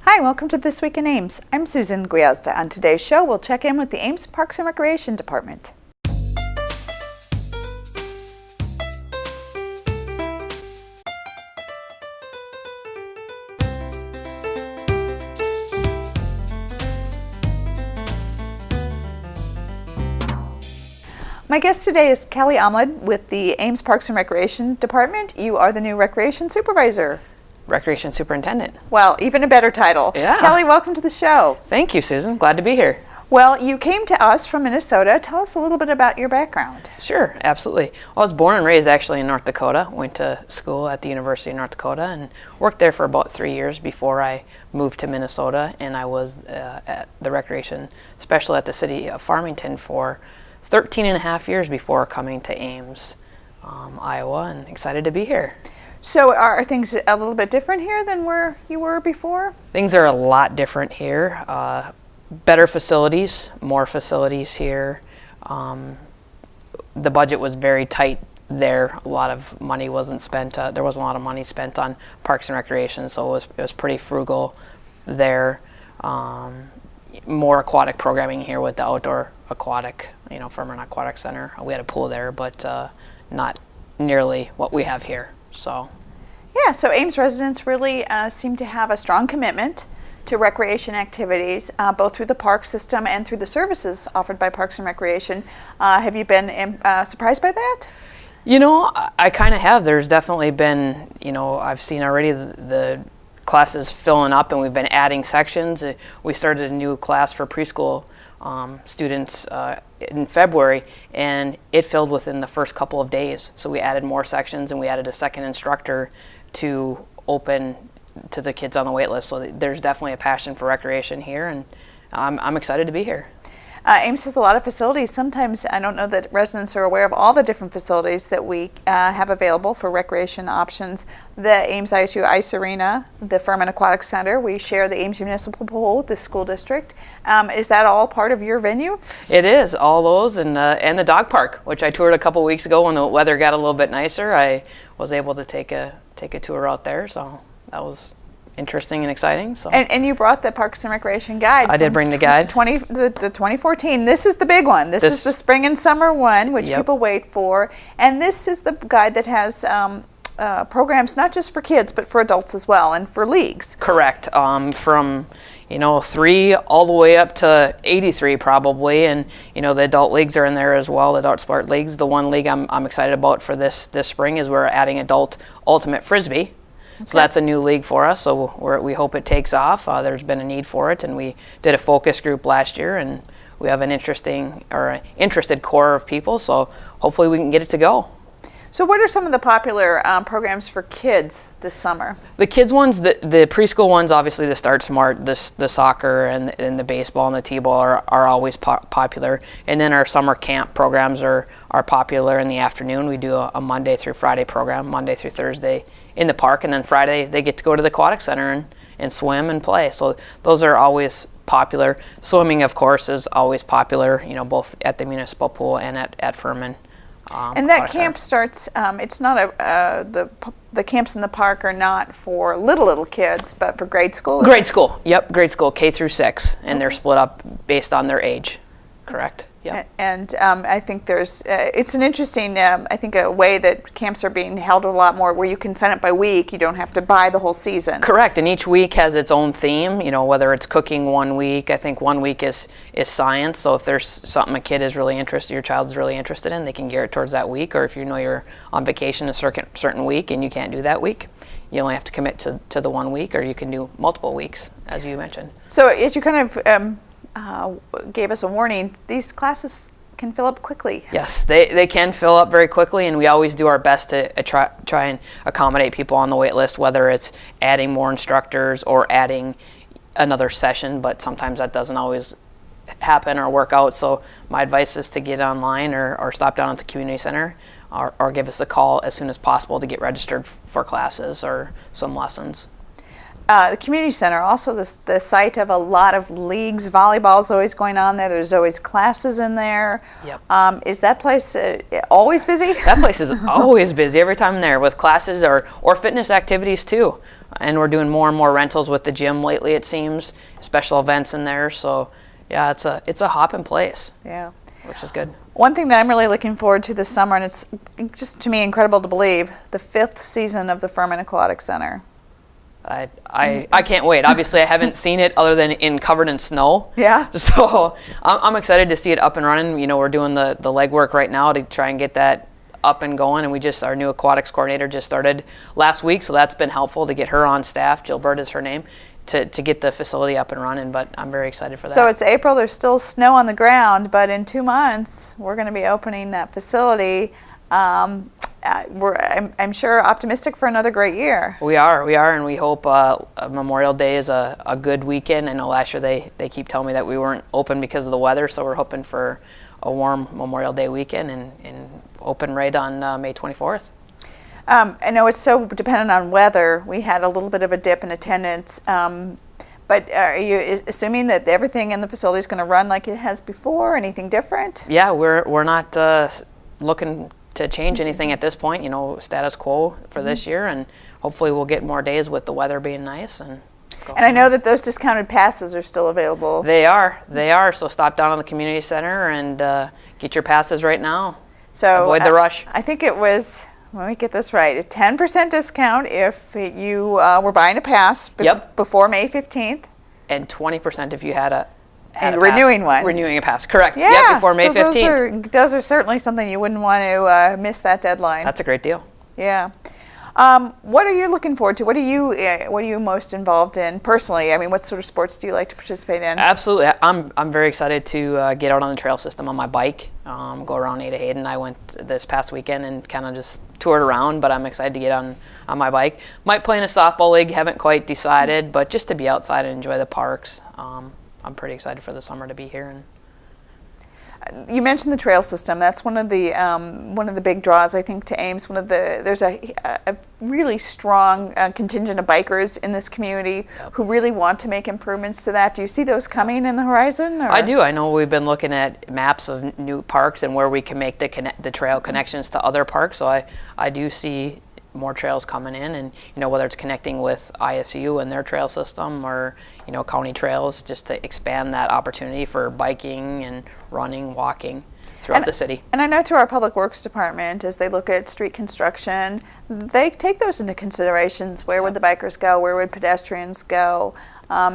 Hi, welcome to This Week in Ames. I'm Susan Guiazda. On today's show, we'll check in with the Ames Parks and Recreation Department. My guest today is Kelly Omlad with the Ames Parks and Recreation Department. You are the new Recreation Supervisor. Recreation Superintendent. Well, even a better title. Yeah. Kelly, welcome to the show. Thank you, Susan. Glad to be here. Well, you came to us from Minnesota. Tell us a little bit about your background. Sure, absolutely. Well, I was born and raised actually in North Dakota. Went to school at the University of North Dakota and worked there for about 3 years before I moved to Minnesota. And I was at the recreation special at the city of Farmington for 13 and a half years before coming to Ames, Iowa, and excited to be here. So are things a little bit different here than where you were before? Things are a lot different here. Better facilities, more facilities here. The budget was very tight there. A lot of money wasn't spent. There wasn't a lot of money spent on parks and recreation, so it was pretty frugal there. More aquatic programming here with the outdoor aquatic, Furman Aquatic Center. We had a pool there, but not nearly what we have here. So Ames residents really seem to have a strong commitment to recreation activities, both through the park system and through the services offered by Parks and Recreation. Have you been surprised by that? I kind of have. There's definitely been, I've seen already the classes filling up, and we've been adding sections. We started a new class for preschool students in February, and it filled within the first couple of days. So we added more sections, and we added a second instructor to open to the kids on the wait list. So there's definitely a passion for recreation here, and I'm excited to be here. Ames has a lot of facilities. Sometimes I don't know that residents are aware of all the different facilities that we have available for recreation options. The Ames ISU Ice Arena, the Furman Aquatic Center. We share the Ames Municipal Pool with the school district. Is that all part of your venue? It is, all those, and the dog park, which I toured a couple weeks ago when the weather got a little bit nicer. I was able to take a tour out there, so that was interesting and exciting. So. And you brought the Parks and Recreation guide. I did bring the guide. The 2014. This is the big one. This is the spring and summer one, which people wait for. And this is the guide that has programs not just for kids, but for adults as well, and for leagues. Correct. From 3 all the way up to 83 probably, and the adult leagues are in there as well. The adult sport leagues. The one league I'm excited about for this spring is we're adding adult ultimate frisbee. Okay. So that's a new league for us, so we hope it takes off. There's been a need for it, and we did a focus group last year, and we have an interested core of people, so hopefully we can get it to go. So what are some of the popular programs for kids this summer? The kids ones, the preschool ones, obviously the Start Smart, the soccer and the baseball and the t-ball are always popular. And then our summer camp programs are popular in the afternoon. We do a Monday through Friday program, Monday through Thursday in the park, and then Friday they get to go to the aquatic center and swim and play. So those are always popular. Swimming, of course, is always popular, both at the municipal pool and at Furman. And that camp starts, it's not the camps in the park are not for little kids, but for grade school? Grade school, yep, grade school, K through 6, and they're split up based on their age, correct? Yep. And I think it's an interesting, I think a way that camps are being held a lot more where you can sign up by week, you don't have to buy the whole season. Correct, and each week has its own theme, whether it's cooking one week, I think one week is science, so if there's something your child's really interested in, they can gear it towards that week, or if you're on vacation a certain week and you can't do that week, you only have to commit to the 1 week, or you can do multiple weeks, as you mentioned. So as you kind of gave us a warning, these classes can fill up quickly. Yes, they can fill up very quickly, and we always do our best to try and accommodate people on the wait list, whether it's adding more instructors or adding another session, but sometimes that doesn't always happen or work out. So my advice is to get online or stop down at the community center or give us a call as soon as possible to get registered for classes or some lessons. The community center, also the site of a lot of leagues. Volleyball is always going on there. There's always classes in there. Yep. Is that place always busy? That place is always busy every time I'm there with classes or fitness activities too. and we're doing more and more rentals with the gym lately, it seems, special events in there. So yeah, it's a hopping place. Yeah. Which is good. One thing that I'm really looking forward to this summer, and it's just to me incredible to believe, the 5th season of the Furman Aquatic Center. I can't wait. Obviously, I haven't seen it other than covered in snow. Yeah. So I'm excited to see it up and running. You know, we're doing the legwork right now to try and get that up and going, and our new aquatics coordinator just started last week, so that's been helpful to get her on staff. Jill Bird is her name. To get the facility up and running, but I'm very excited for that. So it's April, there's still snow on the ground, but in 2 months, we're going to be opening that facility. I'm sure optimistic for another great year. We are, and we hope Memorial Day is a good weekend. I know last year they keep telling me that we weren't open because of the weather, so we're hoping for a warm Memorial Day weekend and open right on May 24th. I know it's so dependent on weather. We had a little bit of a dip in attendance, but are you assuming that everything in the facility is going to run like it has before? Anything different? Yeah, we're not looking to change anything at this point. You know, status quo for this year, and hopefully we'll get more days with the weather being nice. And I know that those discounted passes are still available. They are. So stop down on the community center and get your passes right now. So avoid the rush. I think it was. Let me get this right. A 10% discount if you were buying a pass before May 15th. And 20% if you had a renewing one. Renewing a pass, correct. Yeah, yep, before May 15th. Those are certainly something you wouldn't want to miss that deadline. That's a great deal. Yeah. What are you looking forward to? What are you most involved in personally? I mean, what sort of sports do you like to participate in? Absolutely. I'm very excited to get out on the trail system on my bike, go around Ada Hayden. I went this past weekend and kind of just toured around, but I'm excited to get on my bike. Might play in a softball league, haven't quite decided, but just to be outside and enjoy the parks. I'm pretty excited for the summer to be here. And you mentioned the trail system. That's one of the big draws, I think, to Ames. There's a really strong contingent of bikers in this community who really want to make improvements to that. Do you see those coming in the horizon? Or? I do. I know we've been looking at maps of new parks and where we can make the trail connections to other parks. So I do see more trails coming in, and whether it's connecting with ISU and their trail system or county trails, just to expand that opportunity for biking and running, walking throughout the city. And I know through our Public Works Department, as they look at street construction, they take those into considerations. Where would the bikers go? Where would pedestrians go?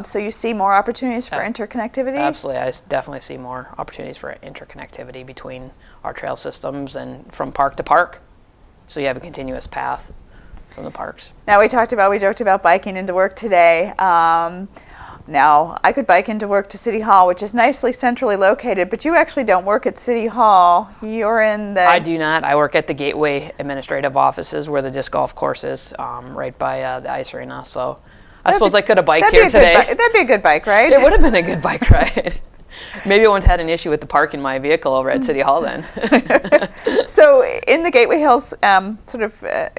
So you see more opportunities for interconnectivity? Absolutely. I definitely see more opportunities for interconnectivity between our trail systems and from park to park. So you have a continuous path from the parks. Now we joked about biking into work today. Now I could bike into work to City Hall, which is nicely centrally located, but you actually don't work at City Hall. You're in the... I do not. I work at the Gateway Administrative Offices where the disc golf course is, right by the ice arena. So I suppose I could have biked here today. That'd be a good bike ride. It would have been a good bike ride. Maybe I wouldn't have had an issue with the parking my vehicle over at City Hall then. So in the Gateway Hills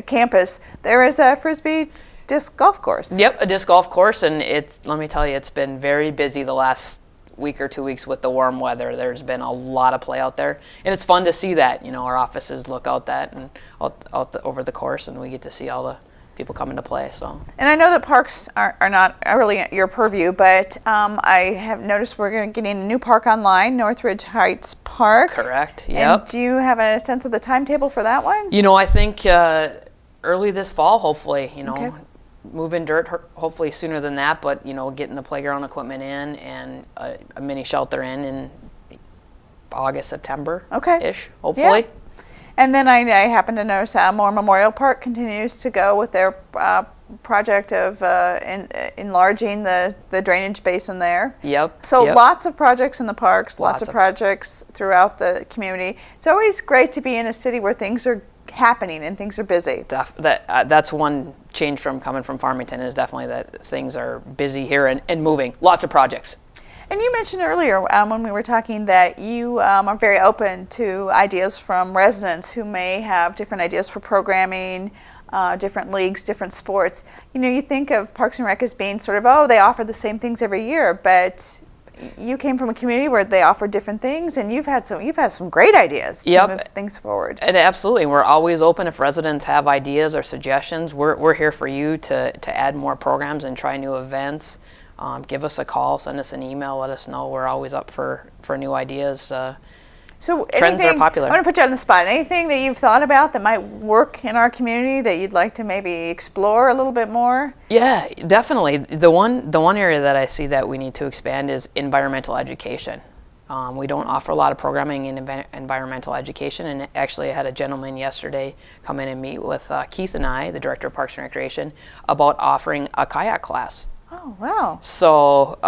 campus, there is a Frisbee disc golf course. Yep, a disc golf course, and let me tell you, it's been very busy the last week or 2 weeks with the warm weather. There's been a lot of play out there, and it's fun to see that. Our offices look out that and over the course, and we get to see all the people coming to play. So. And I know that parks are not really your purview, but I have noticed we're going to get in a new park online, Northridge Heights Park. Correct. Yep. And do you have a sense of the timetable for that one? I think early this fall, hopefully. Okay. Moving dirt hopefully sooner than that, but getting the playground equipment in and a mini shelter in August, September. Okay. Ish, hopefully. Yeah. And then I happen to notice Moore Memorial Park continues to go with their project of enlarging the drainage basin there. Yep. So lots of projects in the parks, lots of projects throughout the community. It's always great to be in a city where things are happening and things are busy. That's one change from coming from Farmington, is definitely that things are busy here and moving. Lots of projects. And you mentioned earlier when we were talking that you are very open to ideas from residents who may have different ideas for programming, different leagues, different sports. You think of Parks and Rec as being sort of, they offer the same things every year, but You came from a community where they offer different things, and you've had some great ideas to Yep. move things forward. And absolutely, we're always open if residents have ideas or suggestions. We're here for you to add more programs and try new events. Give us a call, send us an email, let us know. We're always up for new ideas. So Trends are popular. I want to put you on the spot. Anything that you've thought about that might work in our community that you'd like to maybe explore a little bit more? Yeah, definitely. The one area that I see that we need to expand is environmental education. We don't offer a lot of programming in environmental education, and actually I had a gentleman yesterday come in and meet with Keith and I, the Director of Parks and Recreation, about offering a kayak class. Oh, wow. So,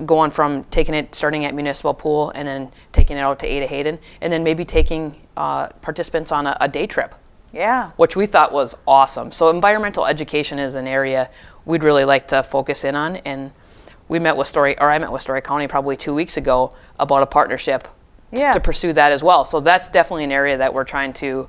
going from starting at Municipal Pool and then taking it out to Ada Hayden, and then maybe taking participants on a day trip. Yeah. Which we thought was awesome. So environmental education is an area we'd really like to focus in on, and I met with Story County probably 2 weeks ago about a partnership Yes. to pursue that as well. So that's definitely an area that we're trying to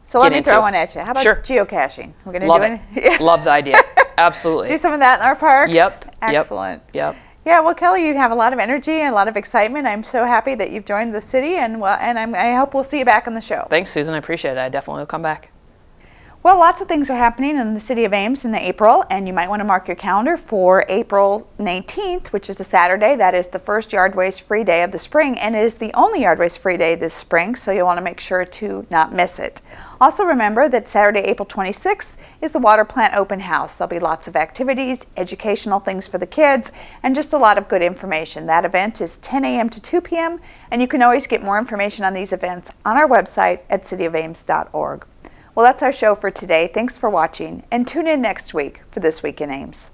So let get me into. throw one at you. How about Sure. geocaching? We're going to Love do it. Love the idea. Absolutely. Do some of that in our parks? Yep. Excellent. Yep. Yeah, well, Kelly, you have a lot of energy and a lot of excitement. I'm so happy that you've joined the city, and I hope we'll see you back on the show. Thanks, Susan. I appreciate it. I definitely will come back. Well, lots of things are happening in the city of Ames in April, and you might want to mark your calendar for April 19th, which is a Saturday. That is the first yard waste free day of the spring, and it is the only yard waste free day this spring, so you'll want to make sure to not miss it. Also remember that Saturday, April 26th is the water plant open house. There'll be lots of activities, educational things for the kids, and just a lot of good information. That event is 10 a.m. to 2 p.m., and you can always get more information on these events on our website at cityofames.org. Well, that's our show for today. Thanks for watching, and tune in next week for This Week in Ames.